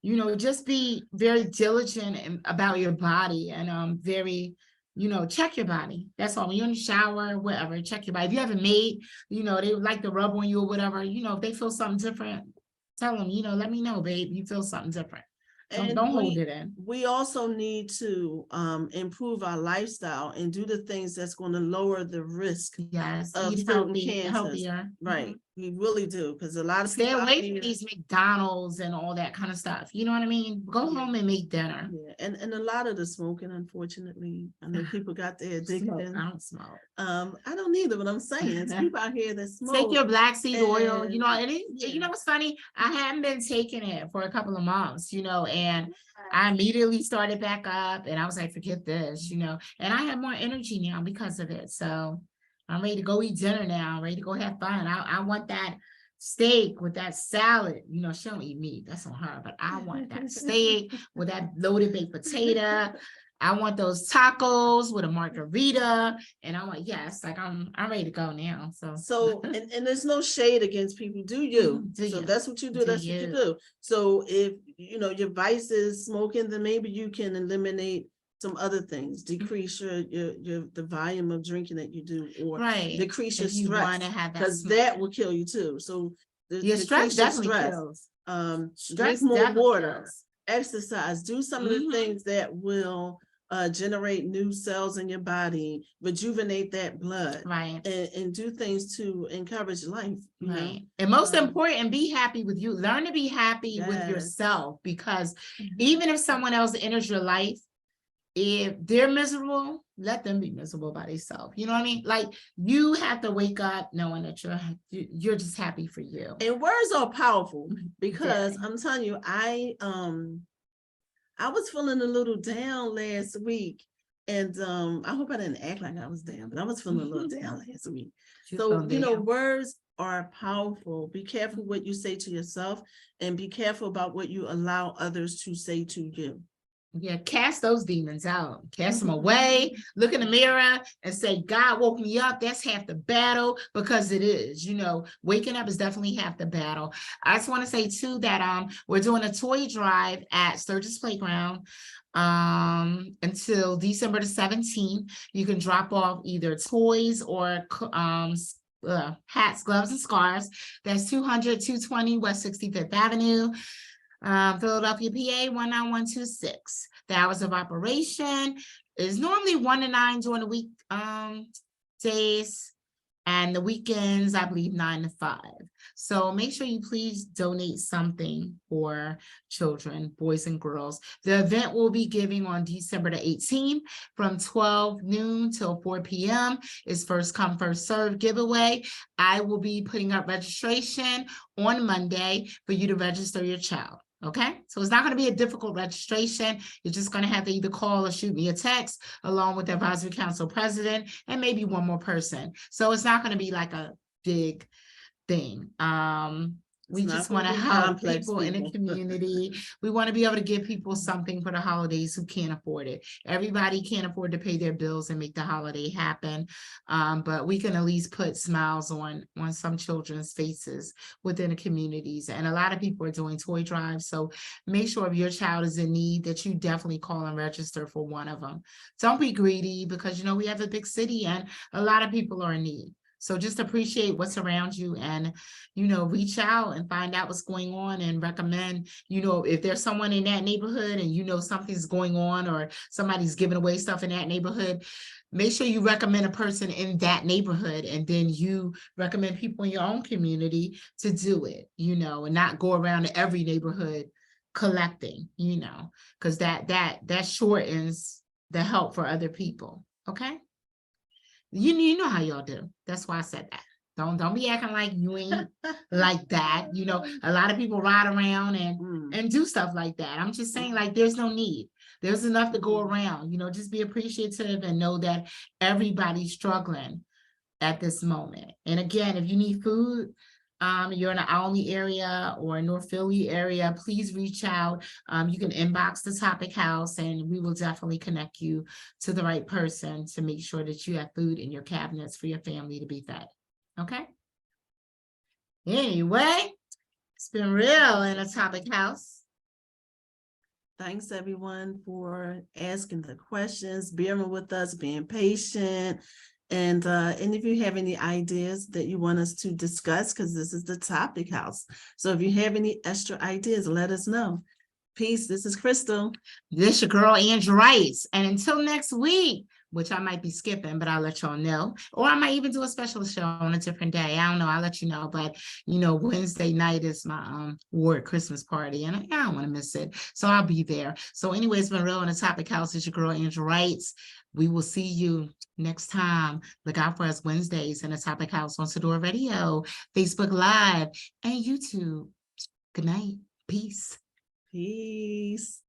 you know, just be very diligent about your body and very, you know, check your body. That's all. When you're in the shower, whatever, check your body. If you have a maid, you know, they would like to rub on you or whatever, you know, if they feel something different, tell them, you know, let me know, babe, you feel something different. And Don't hold it in. We also need to improve our lifestyle and do the things that's going to lower the risk Yes, of eat certain healthy, cancers. healthier. Right. We really do, because a lot of Stay people out away from here- these McDonald's and all that kind of stuff. You know what I mean? Go Yeah. home and make dinner. Yeah, and a lot of the smoking, unfortunately, I know people got their Smoke. addiction. I don't smoke. I don't either, but I'm saying it's people out here that smoke. Take your black seed oil, you know, and- and yeah. you know what's funny? I hadn't been taking it for a couple of months, you know, and I immediately started back up and I was like, forget this, you know, and I have more energy now because of it. So I'm ready to go eat dinner now, I'm ready to go have fun. I want that steak with that salad. You know, she don't eat meat, that's on her, but I want that steak with that loaded baked potato. I want those tacos with a margarita, and I'm like, yes, like I'm ready to go now. So, and there's no shade against people, do you? Do So you? that's what you do, Do that's what you you? do. So if, you know, your vice is smoking, then maybe you can eliminate some other things, decrease the volume of drinking that you do, or right, decrease your if you stress, want to have that because smoke. that will kill you too. So Your stress decrease your definitely stress. kills. Drink Stress more definitely water, kills. exercise, do some of the Mhm. things that will generate new cells in your body, rejuvenate that blood, Right, and do things to encourage life. You right. know? And most Um, important, be happy with you. Learn to be happy with Yes. yourself, because Mhm. even if someone else enters your life, if they're miserable, let them be miserable by themselves. You know what I mean? Like, you have to wake up knowing that you're just happy for you. And words are powerful, because Yeah. I'm telling you, I was feeling a little down last week, and I hope I didn't act like I was down, but I was feeling a little down last week. So, you know, words are powerful. Be careful what you say to yourself, and be careful about what you allow others to say to you. Yeah, cast those demons out, cast them away, look in the mirror and say, God woke me up. That's half the battle, because it is, you know, waking up is definitely half the battle. I just want to say too that we're doing a toy drive at Sturgis Playground until December the 17th. You can drop off either toys or hats, gloves, and scarves. That's 220 West 65th Avenue. Philadelphia, PA 19126. The hours of operation is normally 1 to 9 during the week days. And the weekends, I believe 9 to 5. So make sure you please donate something for children, boys and girls. The event will be giving on December the 18th from 12 noon till 4 p.m. It's first come, first served giveaway. I will be putting up registration on Monday for you to register your child. Okay, so it's not going to be a difficult registration. You're just going to have to either call or shoot me a text along with the advisory council president and maybe one more person. So it's not going to be like a big thing. We It's just not want to gonna be help complex, people in the people. community. We want to be able to give people something for the holidays who can't afford it. Everybody can't afford to pay their bills and make the holiday happen. But we can at least put smiles on some children's faces within the communities. And a lot of people are doing toy drives. So make sure if your child is in need that you definitely call and register for one of them. Don't be greedy because, you know, we have a big city and a lot of people are in need. So just appreciate what's around you and, you know, reach out and find out what's going on and recommend, you know, if there's someone in that neighborhood and you know something's going on or somebody's giving away stuff in that neighborhood, make sure you recommend a person in that neighborhood and then you recommend people in your own community to do it, you know, and not go around to every neighborhood collecting, you know, because that shortens the help for other people. Okay. You know how y'all do. That's why I said that. Don't be acting like you ain't like that. You know, a lot of people ride around and do stuff like that. I'm just saying, like, there's no need. There's enough to go around. You know, just be appreciative and know that everybody's struggling at this moment. And again, if you need food, you're in the Alney area or North Philly area, please reach out. You can inbox the Topic House and we will definitely connect you to the right person to make sure that you have food in your cabinets for your family to be fed. Okay. Anyway, it's been real in the Topic House. Thanks everyone for asking the questions, bearing with us, being patient. And if you have any ideas that you want us to discuss, because this is the Topic House. So if you have any extra ideas, let us know. Peace. This is Crystal. This your girl, Angie Rice. And until next week, which I might be skipping, but I'll let y'all know. Or I might even do a special show on a different day. I don't know. I'll let you know. But, you know, Wednesday night is my ward Christmas party, and I don't want to miss it. So I'll be there. So anyway, it's been real on the Topic House. It's your girl, Angie Rice. We will see you next time. Look out for us Wednesdays in the Topic House on Sadior Radio, Facebook Live, and YouTube. Good night. Peace. Peace.